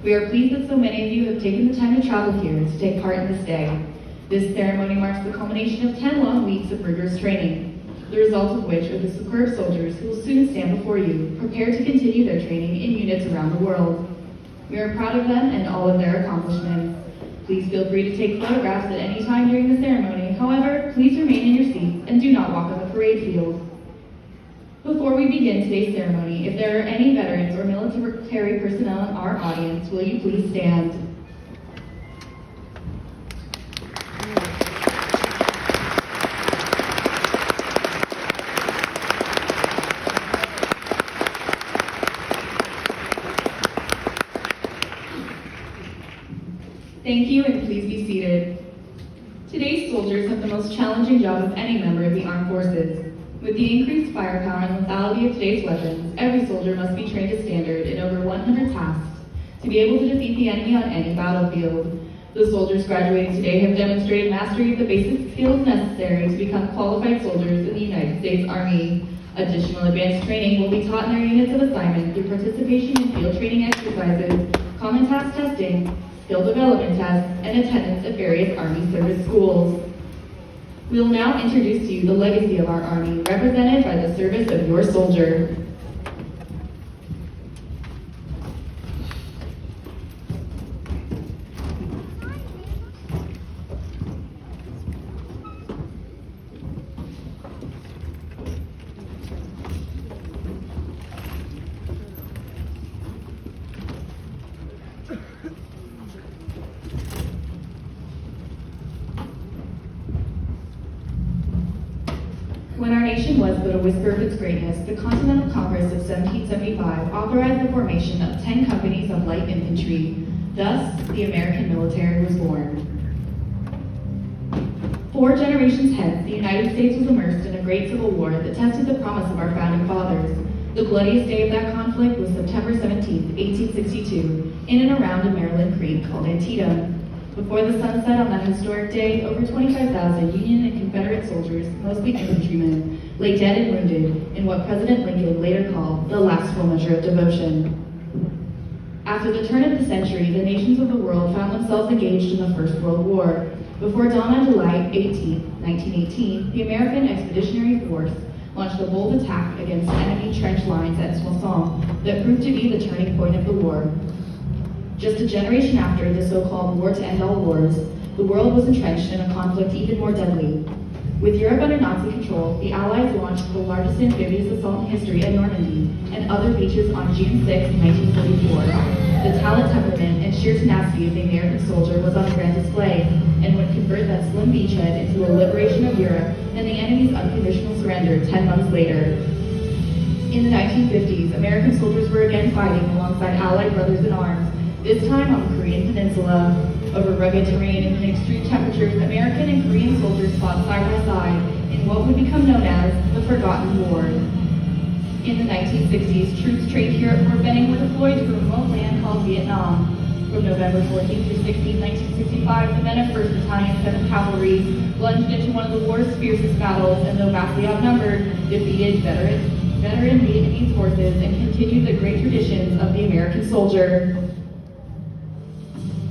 We are pleased that so many of you have taken the time to travel here to take part in this day. This ceremony marks the culmination of 10 long weeks of rigorous training, the result of which are the superb soldiers who will soon stand before you, prepared to continue their training in units around the world. We are proud of them and all of their accomplishments. Please feel free to take photographs at any time during the ceremony. However, please remain in your seats and do not walk on the parade field. Before we begin today's ceremony, if there are any veterans or military personnel in our audience, will you please stand? Thank you, and please be seated. Today's soldiers have the most challenging job of any member of the armed forces. With the increased firepower and lethality of today's weapons, every soldier must be trained to standard in over 100 tasks to be able to defeat the enemy on any battlefield. The soldiers graduating today have demonstrated mastery of the basic skills necessary to become qualified soldiers in the United States Army. Additional advanced training will be taught in their units of assignment through participation in field training exercises, common task testing, skill development tests, and attendance at various Army service schools. We will now introduce to you the legacy of our Army, represented by the service of your soldier. When our nation was but a whisper of its greatness, the Continental Congress of 1775 authorized the formation of 10 companies of light infantry. Thus, the American military was born. 4 generations hence, the United States was immersed in a great civil war that tested the promise of our founding fathers. The bloodiest day of that conflict was September 17, 1862, in and around a Maryland creek called Antietam. Before the sun set on that historic day, over 25,000 Union and Confederate soldiers, mostly infantrymen, lay dead and wounded in what President Lincoln later called the last full measure of devotion. After the turn of the century, the nations of the world found themselves engaged in the First World War. Before dawn on July 18, 1918, the American Expeditionary Force launched a bold attack against enemy trench lines at Soissons that proved to be the turning point of the war. Just a generation after the so-called war to end all wars, the world was entrenched in a conflict even more deadly. With Europe under Nazi control, the Allies launched the largest amphibious assault in history at Normandy and other beaches on June 6, 1944. The talent, temperament, and sheer tenacity of the American soldier was on grand display and would convert that slim beachhead into a liberation of Europe and the enemy's unconditional surrender 10 months later. In the 1950s, American soldiers were again fighting alongside Allied brothers in arms, this time on the Korean Peninsula. Over rugged terrain and extreme temperatures, American and Korean soldiers fought side by side in what would become known as the Forgotten War. In the 1960s, troops trained here at Fort Benning were deployed to a remote land called Vietnam. From November 14 through 16, 1965, the men of 1st Battalion, 7th Cavalry plunged into one of the war's fiercest battles, and though vastly outnumbered, defeated veteran Vietnamese forces and continued the great traditions of the American soldier.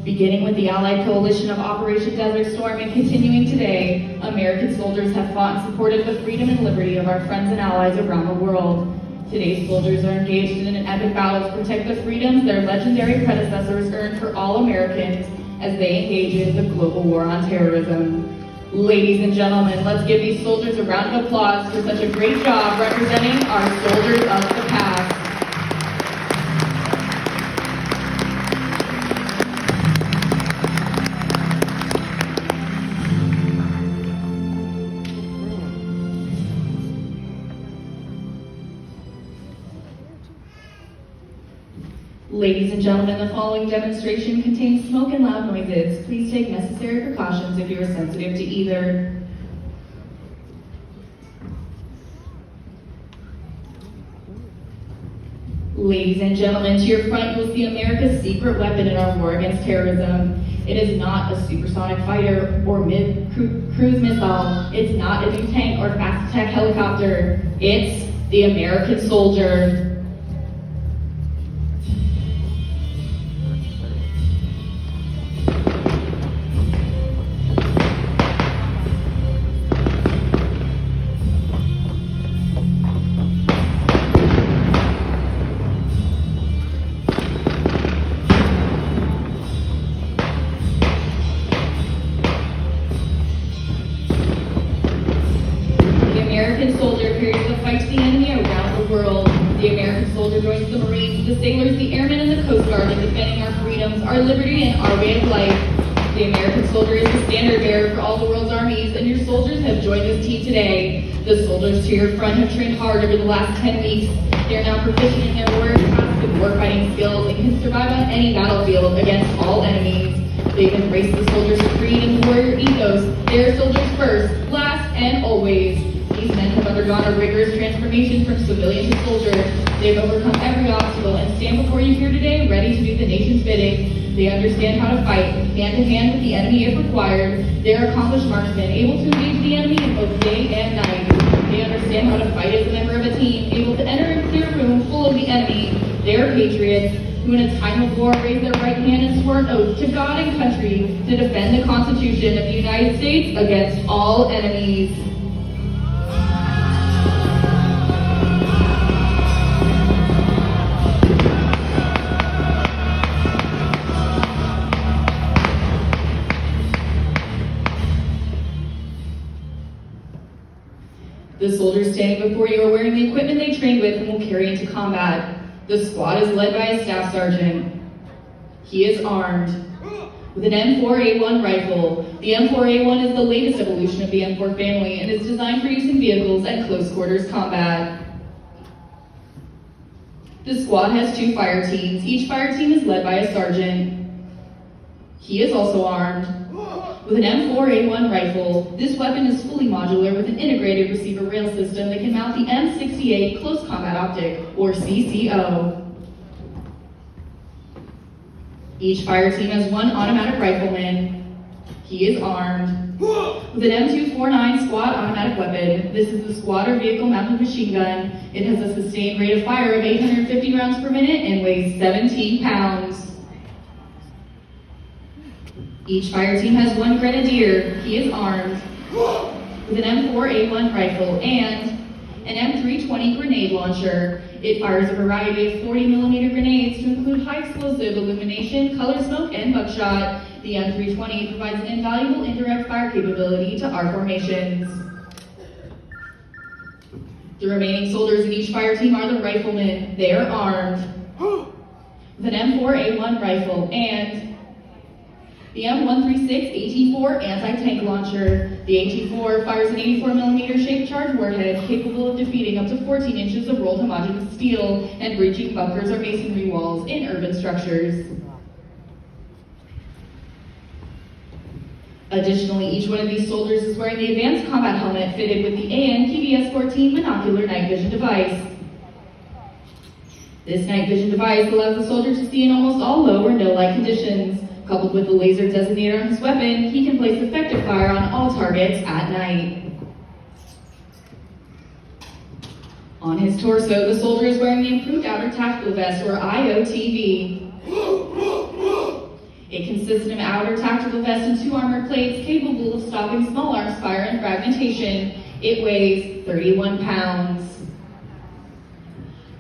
Beginning with the Allied coalition of Operation Desert Storm and continuing today, American soldiers have fought and supported the freedom and liberty of our friends and allies around the world. Today's soldiers are engaged in an epic battle to protect the freedoms their legendary predecessors earned for all Americans as they engage in the global war on terrorism. Ladies and gentlemen, let's give these soldiers a round of applause for such a great job representing our soldiers of the past. Ladies and gentlemen, the following demonstration contains smoke and loud noises. Please take necessary precautions if you are sensitive to either. Ladies and gentlemen, to your front you will see America's secret weapon in our war against terrorism. It is not a supersonic fighter or mid-cruise missile. It's not a new tank or fast attack helicopter. It's the American soldier. freedoms, our liberty, and our way of life. The American soldier is the standard bearer for all the world's armies, and your soldiers have joined this team today. The soldiers to your front have trained hard over the last 10 weeks. They are now proficient in their warrior tasks and warfighting skills and can survive on any battlefield against all enemies. They've embraced the soldier's creed and warrior ethos. They are soldiers first, last, and always. These men have undergone a rigorous transformation from civilian to soldier. They've overcome every obstacle and stand before you here today ready to do the nation's bidding. They understand how to fight, hand to hand with the enemy if required. They are accomplished marksmen, able to engage the enemy in both day and night. They understand how to fight as a member of a team, able to enter and clear a room full of the enemy. They are patriots who in a time of war raise their right hand and swore an oath to God and country to defend the Constitution of the United States against all enemies. The soldiers standing before you are wearing the equipment they trained with and will carry into combat. The squad is led by a staff sergeant. He is armed with an M4A1 rifle. The M4A1 is the latest evolution of the M4 family and is designed for use in vehicles and close quarters combat. The squad has 2 fire teams. Each fire team is led by a sergeant. He is also armed with an M4A1 rifle. This weapon is fully modular with an integrated receiver rail system that can mount the M68 Close Combat Optic, or CCO. Each fire team has 1 automatic rifleman. He is armed with an M249 squad automatic weapon. This is the squad or vehicle mounted machine gun. It has a sustained rate of fire of 850 rounds per minute and weighs 17 pounds. Each fire team has 1 grenadier. He is armed with an M4A1 rifle and an M320 grenade launcher. It fires a variety of 40mm grenades to include high explosive illumination, color smoke, and buckshot. The M320 provides an invaluable indirect fire capability to our formations. The remaining soldiers in each fire team are the riflemen. They are armed with an M4A1 rifle and the M136 AT-4 anti-tank launcher. The AT-4 fires an 84mm shaped charge warhead capable of defeating up to 14 inches of rolled homogeneous steel and breaching bunkers or masonry walls in urban structures. Additionally, each one of these soldiers is wearing the advanced combat helmet fitted with the AN-PBS-14 monocular night vision device. This night vision device allows the soldier to see in almost all low or no light conditions. Coupled with the laser designator on his weapon, he can place effective fire on all targets at night. On his torso, the soldier is wearing the Improved Outer Tactical Vest, or IOTV. It consists of an outer tactical vest and 2 armor plates capable of stopping small arms fire and fragmentation. It weighs 31 pounds.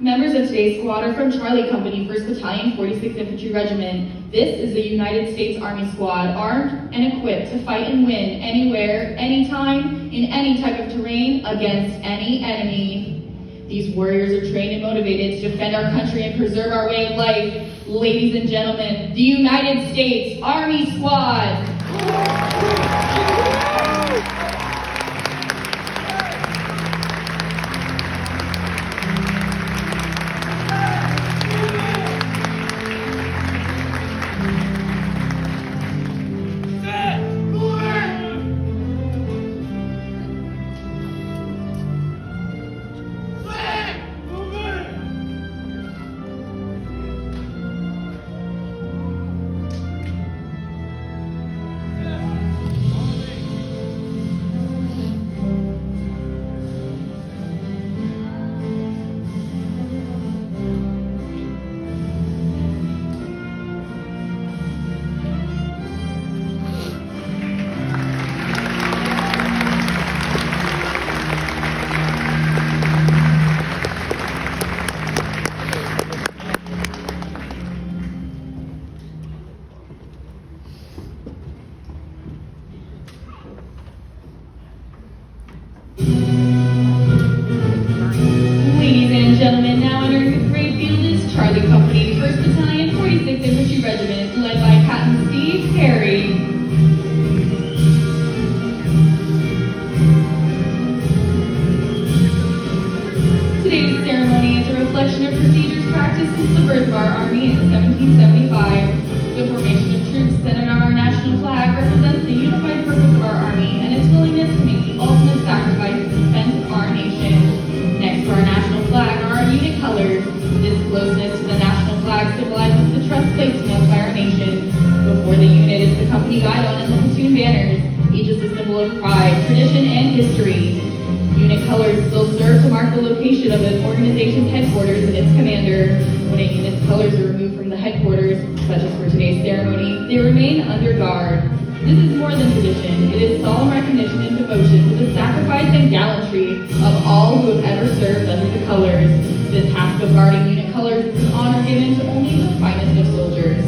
Members of today's squad are from Charlie Company, 1st Battalion, 46th Infantry Regiment. This is a United States Army squad, armed and equipped to fight and win anywhere, anytime, in any type of terrain, against any enemy. These warriors are trained and motivated to defend our country and preserve our way of life. Ladies and gentlemen, the United States Army Squad! company guidon and the platoon banners. Each is a symbol of pride, tradition, and history. Unit colors still serve to mark the location of an organization's headquarters and its commander. When a unit's colors are removed from the headquarters, such as for today's ceremony, they remain under guard. This is more than tradition. It is solemn recognition and devotion to the sacrifice and gallantry of all who have ever served under the colors. The task of guarding unit colors is an honor given to only the finest of soldiers.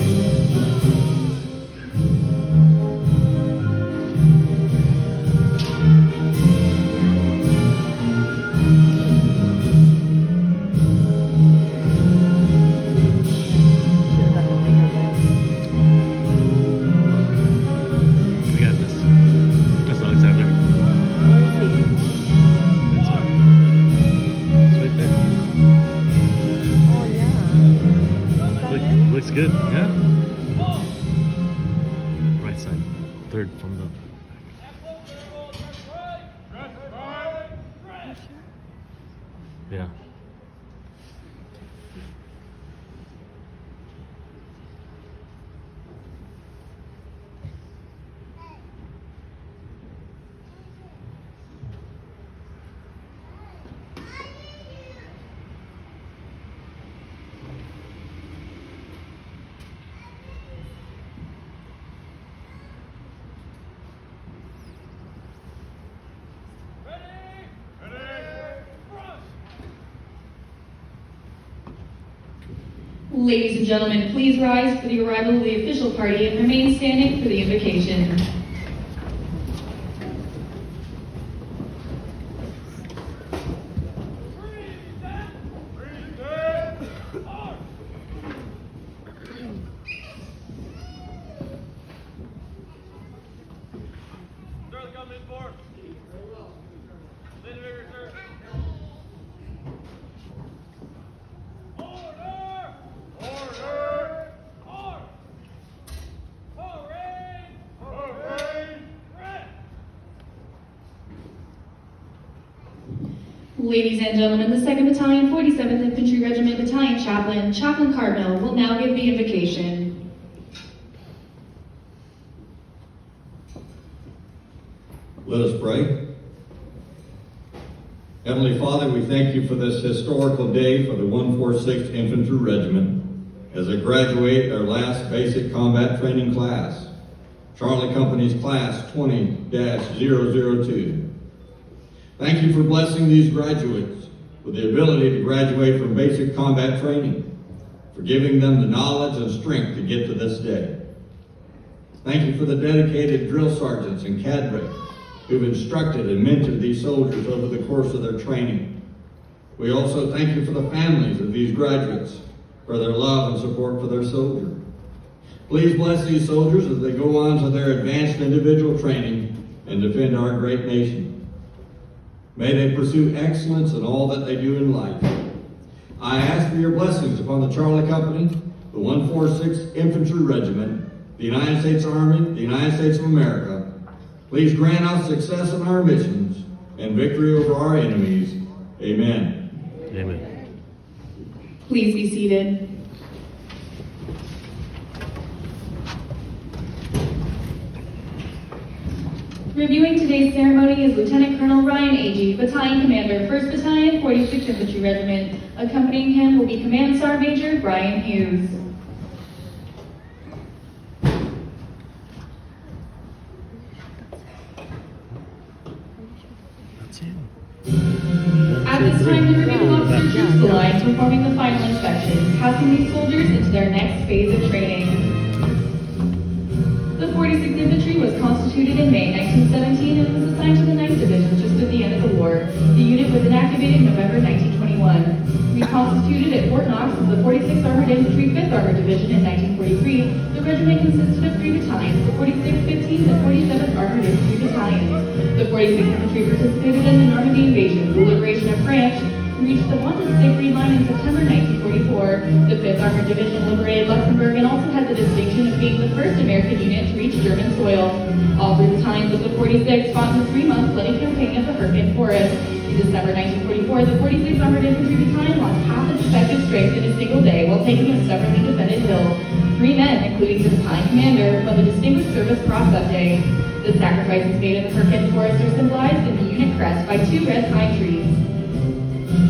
Good, yeah? Right side, third from the... Yeah. Ladies and gentlemen, please rise for the arrival of the official party and remain standing for the invocation. Ladies and gentlemen, the 2nd Battalion, 47th Infantry Regiment Battalion Chaplain, Chaplain Cardinal, will now give the invocation. Let us pray. Heavenly Father, we thank you for this historical day for the 146th Infantry Regiment as they graduate their last basic combat training class, Charlie Company's Class 20-002. Thank you for blessing these graduates with the ability to graduate from basic combat training, for giving them the knowledge and strength to get to this day. Thank you for the dedicated drill sergeants and cadre who've instructed and mentored these soldiers over the course of their training. We also thank you for the families of these graduates, for their love and support for their soldier. Please bless these soldiers as they go on to their advanced individual training and defend our great nation. May they pursue excellence in all that they do in life. I ask for your blessings upon the Charlie Company, the 146th Infantry Regiment, the United States Army, the United States of America. Please grant us success in our missions and victory over our enemies. Amen. Amen. Please be seated. Reviewing today's ceremony is Lieutenant Colonel Ryan Agee, Battalion Commander, 1st Battalion, 46th Infantry Regiment. Accompanying him will be Command Sergeant Major Brian Hughes. At this time, the reviewing officer troops the line, performing the final inspection, passing these soldiers into their next phase of training. The 46th Infantry was constituted in May 1917 and was assigned to the 9th Division just at the end of the war. The unit was inactivated in November 1921. Reconstituted at Fort Knox as the 46th Armored Infantry 5th Armored Division in 1943, the regiment consisted of 3 battalions, the 46th, 15th, and 47th Armored Infantry Battalions. The 46th Infantry participated in the Normandy invasion, the liberation of France, reached the Wanted Siegfried Line in September 1944. The 5th Armored Division liberated Luxembourg and also had the distinction of being the first American unit to reach German soil. All 3 battalions of the 46th fought in the 3-month bloody campaign of the Hurricane Forest. In December 1944, the 46th Armored Infantry Battalion lost half its effective strength in a single day while taking a stubbornly defended hill. 3 men, including the battalion commander, won the Distinguished Service Cross that day. The sacrifices made in the Perkins Forest are symbolized in the unit crest by 2 red pine trees.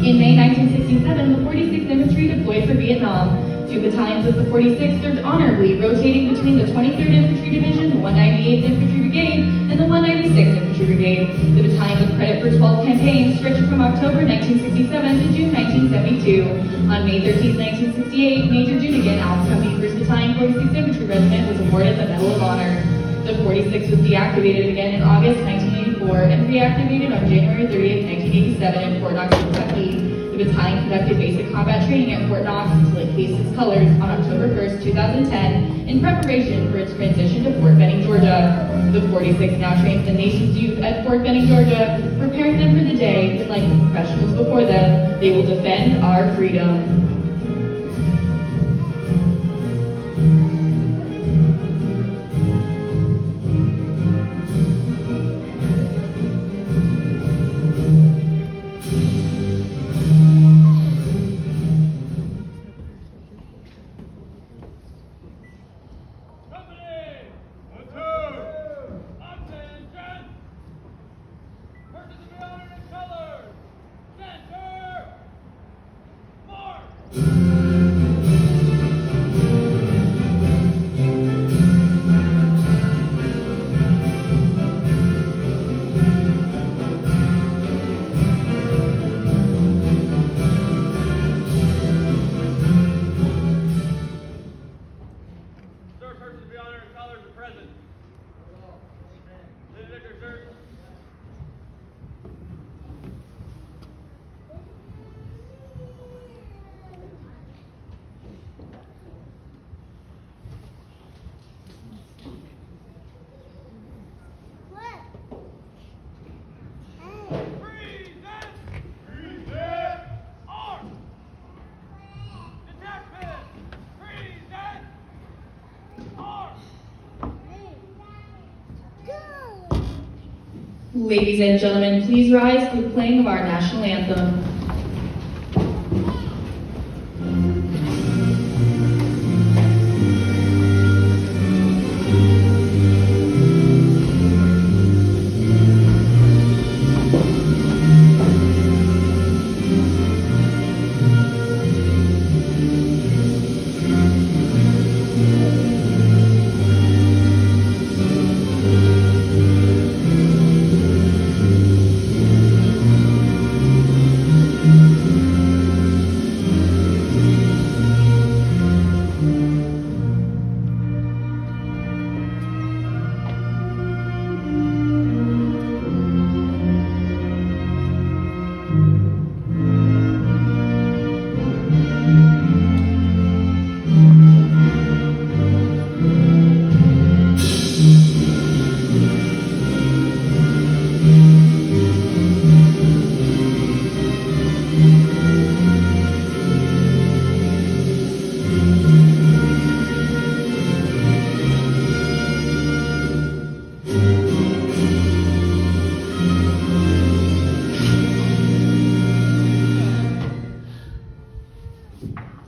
In May 1967, the 46th Infantry deployed for Vietnam. 2 battalions of the 46th served honorably, rotating between the 23rd Infantry Division, the 198th Infantry Brigade, and the 196th Infantry Brigade. The battalion was credit for 12 campaigns stretching from October 1967 to June 1972. On May 13, 1968, Major Dunigan, Alpha Company 1st Battalion, 46th Infantry Regiment, was awarded the Medal of Honor. The 46th was deactivated again in August 1984 and reactivated on January 30, 1987 in Fort Knox, Kentucky. The battalion conducted basic combat training at Fort Knox until it placed its colors on October 1, 2010 in preparation for its transition to Fort Benning, Georgia. The 46th now trains the nation's youth at Fort Benning, Georgia, preparing them for the day that, like the professionals before them, they will defend our freedom. Ladies and gentlemen, please rise for the playing of our national anthem.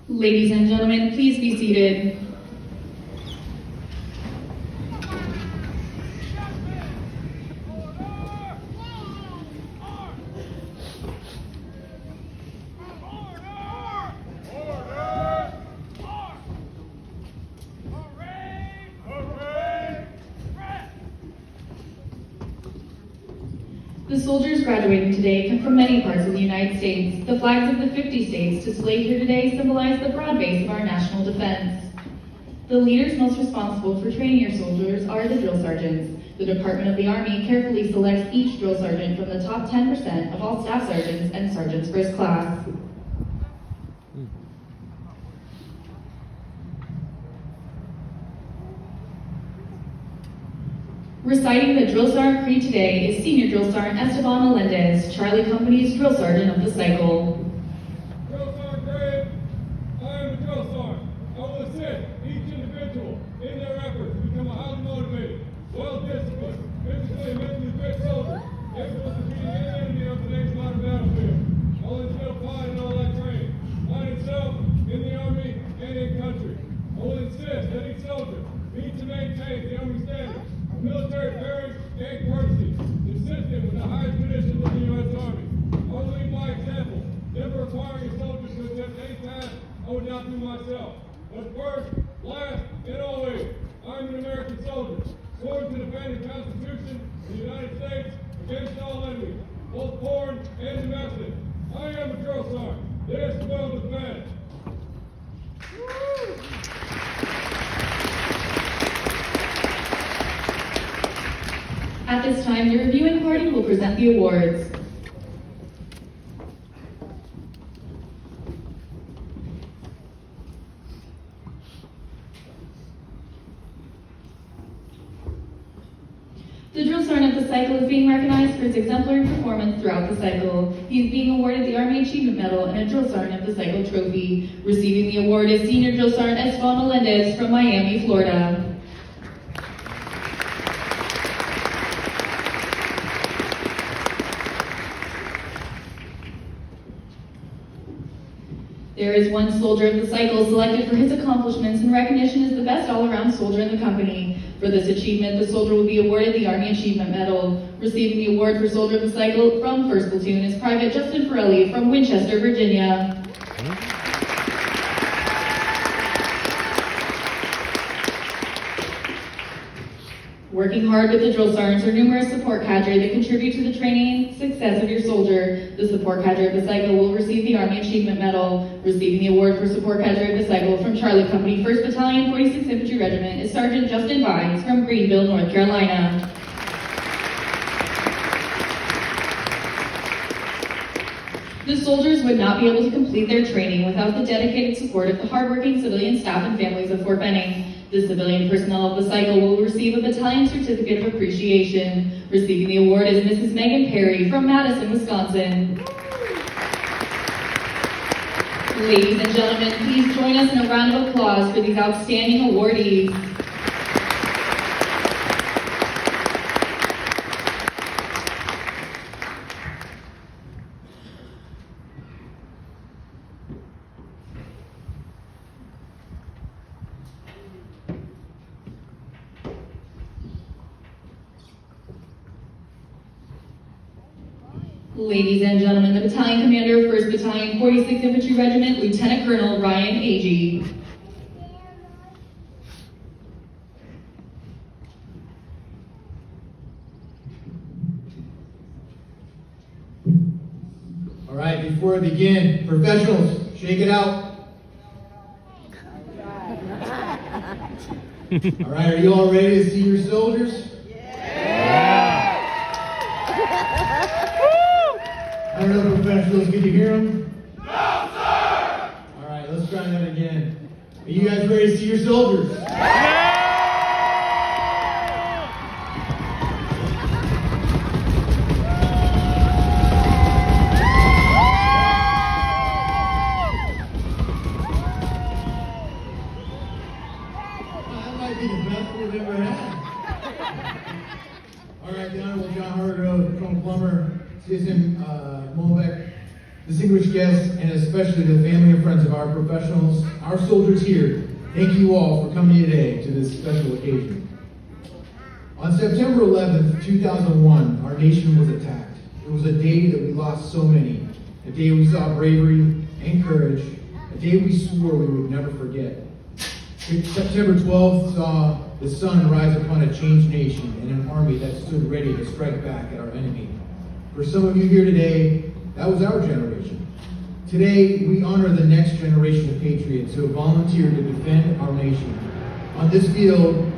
Ladies and gentlemen, please be seated. The soldiers graduating today come from many parts of the United States. The flags of the 50 states displayed here today symbolize the broad base of our national defense. The leaders most responsible for training your soldiers are the drill sergeants. The Department of the Army carefully selects each drill sergeant from the top 10% of all staff sergeants and sergeants first class. Reciting the drill sergeant creed today is Senior Drill Sergeant Esteban Melendez, Charlie Company's drill sergeant of the cycle. Drill Sergeant Grade, I am the drill sergeant. I will assist each individual in their efforts to become a highly motivated, well-disciplined, physically and mentally fit soldier, capable of defeating any enemy on today's modern battlefield. I will instill pride in all that training, pride in self, in the Army, and in country. I will insist that each soldier military courage and courtesy, consistent with the highest traditions of the U.S. Army. I will lead by example, never requiring a soldier to attempt any task I would not do myself. But first, last, and always, I'm an American soldier, sworn to defend the Constitution of the United States against all enemies, both foreign and domestic. I am a drill sergeant. This will defend. At this time, the reviewing party will present the awards. The drill sergeant of the cycle is being recognized for his exemplary performance throughout the cycle. He is being awarded the Army Achievement Medal and a drill sergeant of the cycle trophy. Receiving the award is Senior Drill Sergeant Esteban Melendez from Miami, Florida. There is one soldier of the cycle selected for his accomplishments and recognition as the best all-around soldier in the company. For this achievement, the soldier will be awarded the Army Achievement Medal. Receiving the award for Soldier of the Cycle from 1st Platoon is Private Justin Pirelli from Winchester, Virginia. Working hard with the drill sergeants are numerous support cadre that contribute to the training and success of your soldier. The support cadre of the cycle will receive the Army Achievement Medal. Receiving the award for support cadre of the cycle from Charlotte Company, 1st Battalion, 46th Infantry Regiment is Sergeant Justin Vines from Greenville, North Carolina. The soldiers would not be able to complete their training without the dedicated support of the hardworking civilian staff and families of Fort Benning. The civilian personnel of the cycle will receive a battalion certificate of appreciation. Receiving the award is Mrs. Megan Perry from Madison, Wisconsin. Ladies and gentlemen, please join us in a round of applause for these outstanding awardees. Ladies and gentlemen, the battalion commander of 1st Battalion, 46th Infantry Regiment, Lieutenant Colonel Ryan Agee. All right, before we begin, professionals, shake it out. All right, are you all ready to see your soldiers? I don't know, professionals, can you hear them? No, sir! All right, let's try that again. Are you guys ready to see your soldiers? That might be the best we've ever had. All right, the Honorable John Hargrove, Colonel Plummer, Citizen Molbeck, distinguished guests, and especially the family and friends of our professionals, our soldiers here, thank you all for coming today to this special occasion. On September 11th, 2001, our nation was attacked. It was a day that we lost so many, a day we saw bravery and courage, a day we swore we would never forget. September 12th saw the sun rise upon a changed nation and an army that stood ready to strike back at our enemy. For some of you here today, that was our generation. Today, we honor the next generation of patriots who have volunteered to defend our nation. On this field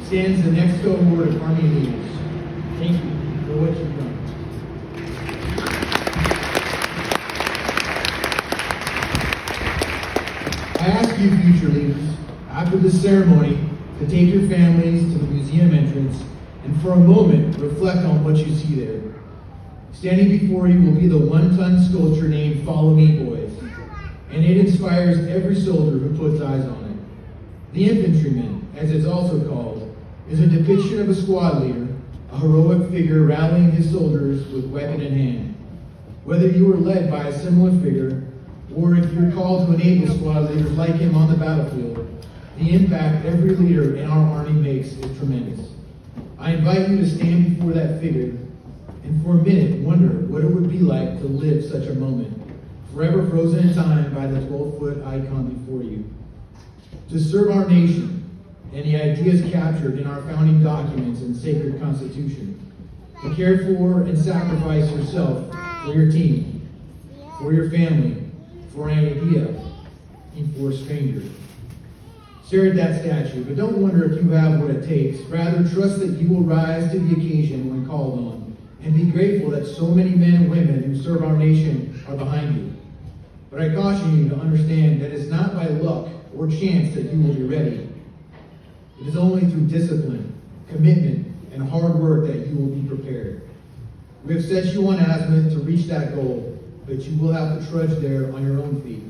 stands the next cohort of Army leaders. Thank you for what you've done. I ask you, future leaders, after this ceremony, to take your families to the museum entrance and for a moment reflect on what you see there. Standing before you will be the one-ton sculpture named Follow Me, Boys, and it inspires every soldier who puts eyes on it. The infantryman, as it's also called, is a depiction of a squad leader, a heroic figure rallying his soldiers with weapon in hand. Whether you were led by a similar figure, or if you're called to enable squad leaders like him on the battlefield, the impact every leader in our Army makes is tremendous. I invite you to stand before that figure and for a minute wonder what it would be like to live such a moment, forever frozen in time by the 12-foot icon before you. To serve our nation and the ideas captured in our founding documents and sacred constitution. To care for and sacrifice yourself for your team, for your family, for an idea, and for a stranger. Stare at that statue, but don't wonder if you have what it takes. Rather, trust that you will rise to the occasion when called on, and be grateful that so many men and women who serve our nation are behind you. But I caution you to understand that it's not by luck or chance that you will be ready. It is only through discipline, commitment, and hard work that you will be prepared. We have set you on azimuth to reach that goal, but you will have to trudge there on your own feet.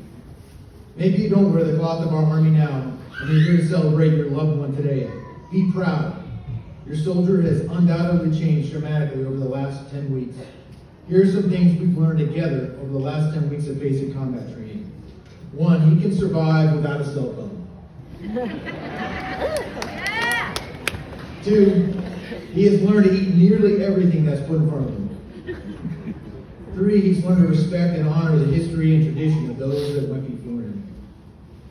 Maybe you don't wear the cloth of our Army now, and you're here to celebrate your loved one today. Be proud. Your soldier has undoubtedly changed dramatically over the last 10 weeks. Here are some things we've learned together over the last 10 weeks of basic combat training. 1, he can survive without a cell phone. 2, he has learned to eat nearly everything that's put in front of him. 3, he's learned to respect and honor the history and tradition of those that went before him.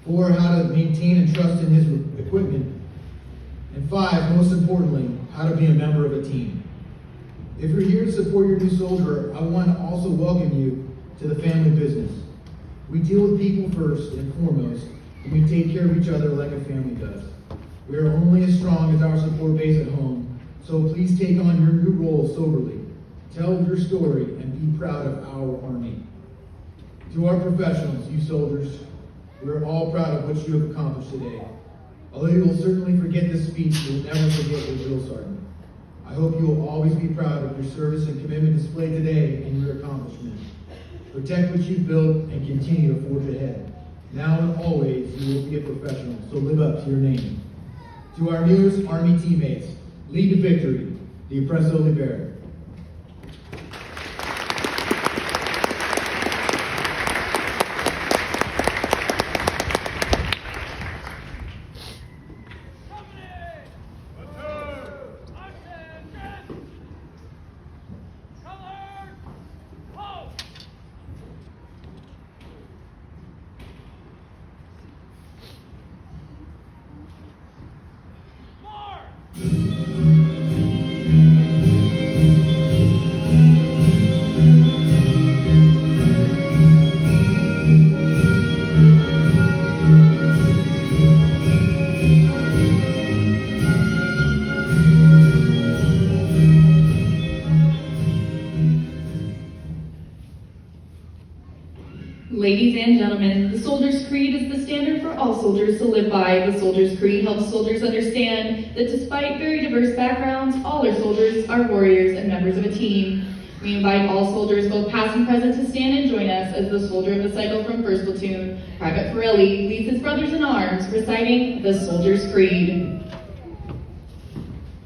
4, how to maintain and trust in his equipment. And 5, most importantly, how to be a member of a team. If you're here to support your new soldier, I want to also welcome you to the family business. We deal with people first and foremost, and we take care of each other like a family does. We are only as strong as our support base at home, so please take on your new role soberly. Tell your story and be proud of our Army. To our professionals, you soldiers, we are all proud of what you have accomplished today. Although you will certainly forget this speech, you will never forget your drill sergeant. I hope you will always be proud of your service and commitment displayed today and your accomplishments. Protect what you've built and continue to forge ahead. Now and always, you will be a professional, so live up to your name. To our newest Army teammates, lead to victory, the Oppresso Libera. Ladies and gentlemen, the Soldier's Creed is the standard for all soldiers to live by. The Soldier's Creed helps soldiers understand that despite very diverse backgrounds, all our soldiers are warriors and members of a team. We invite all soldiers, both past and present, to stand and join us as the soldier of the cycle from 1st Platoon, Private Pirelli, leads his brothers in arms, reciting the Soldier's Creed.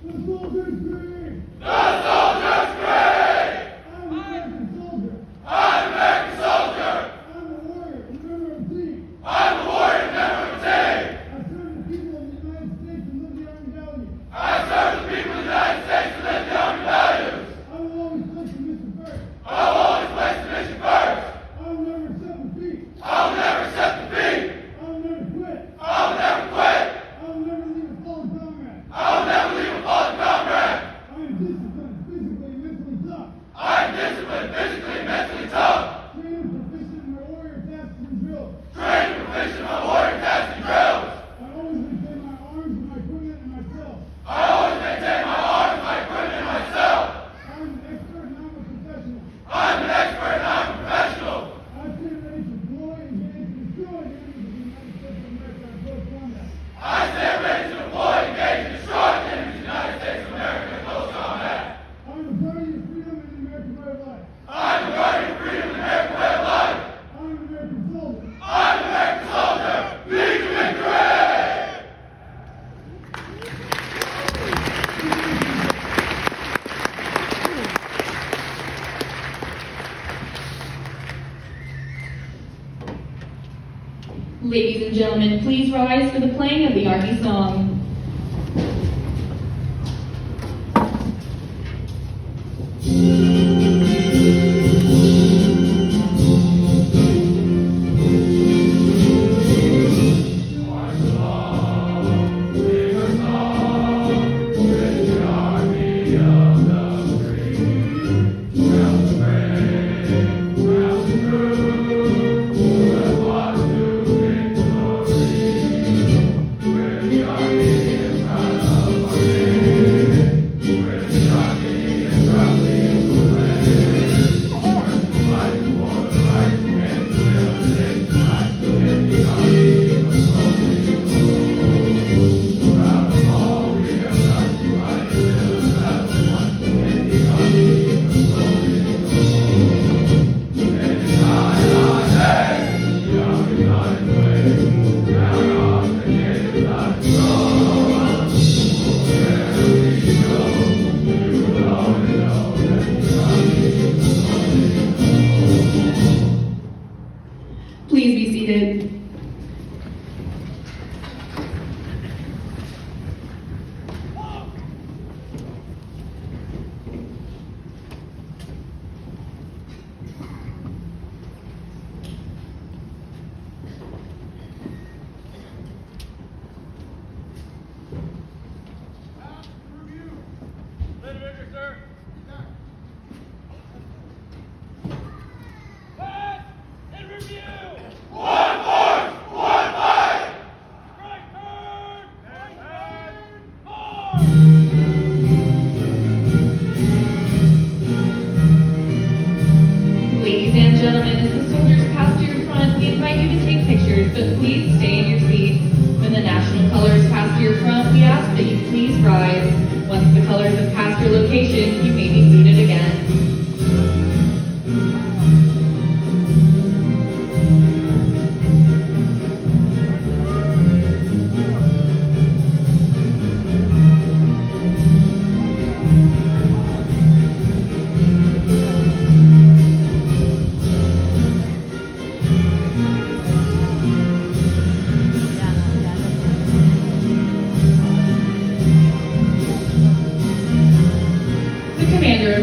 The Soldier's Creed! The Soldier's Creed! I'm an American soldier. I'm an American soldier! I'm a warrior, a member of a team. I'm a warrior, member of a team! I serve the people of the United States and live the Army values. I serve the people of the United States and live the Army values! I will always place the mission first. I will always place the mission first! I will never accept defeat. I will never accept defeat! I will never quit. I will never quit! I will never leave a fallen comrade. I will never leave a fallen comrade! I am disciplined, physically, mentally tough. I am disciplined, physically, mentally tough! Trained and proficient in my warrior tasks and drills. Trained and proficient in my warrior tasks and drills! I always maintain my arms and my equipment and myself. I always maintain my arms, my equipment, and myself! I am an expert and I'm a professional. I'm an expert and I'm a professional! I stand ready to deploy, engage, and destroy the enemies of the United States of America in close combat. I stand ready to deploy, engage, and destroy the enemies of the United States of America in close combat! I am a guardian of freedom and the American way of life. I'm a guardian of freedom and the American way of life! I am an American soldier. I'm an American soldier! Lead to victory! Ladies and gentlemen, please rise for the playing of the Army song.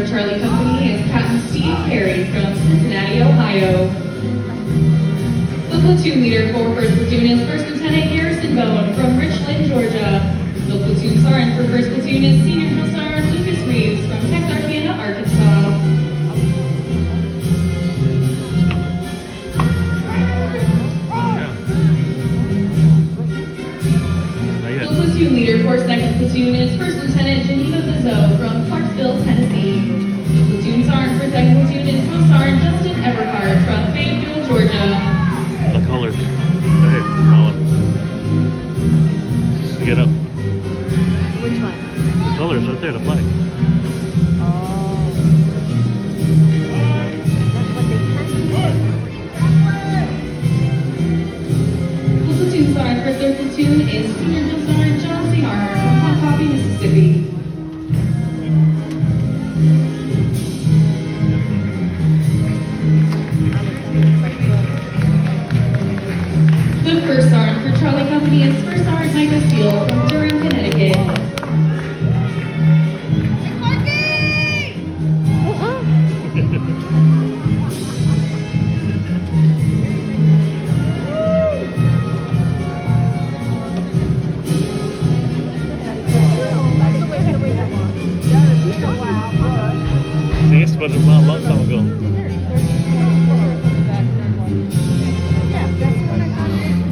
for Charlie Company is Captain Steve Perry from Cincinnati, Ohio. The platoon leader for 1st Platoon is 1st Lieutenant Garrison Bone from Richland, Georgia. The platoon sergeant for 1st Platoon is Senior Drill Sergeant Lucas Reeves from Texarkana, Arkansas. The platoon leader for 2nd Platoon is 1st Lieutenant Geneva Bizot from Clarksville, Tennessee. The platoon sergeant for 2nd Platoon is Drill Sergeant Justin Everhart from Fayetteville, Georgia. The colors. Go ahead, Colin. Get up. Which one? The colors right there, the flag. Oh. The platoon sergeant for 3rd Platoon is Senior Drill Sergeant John C. Armour from Pompey, Mississippi. The first sergeant for Charlie Company is First Sergeant Michael Steele from Durham, Connecticut. See, it's been a long time ago.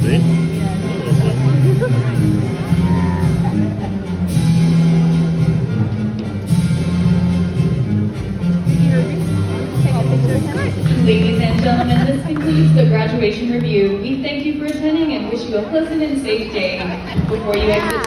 See? Ladies and gentlemen, this concludes the graduation review. We thank you for attending and wish you a pleasant and safe day. Before you exit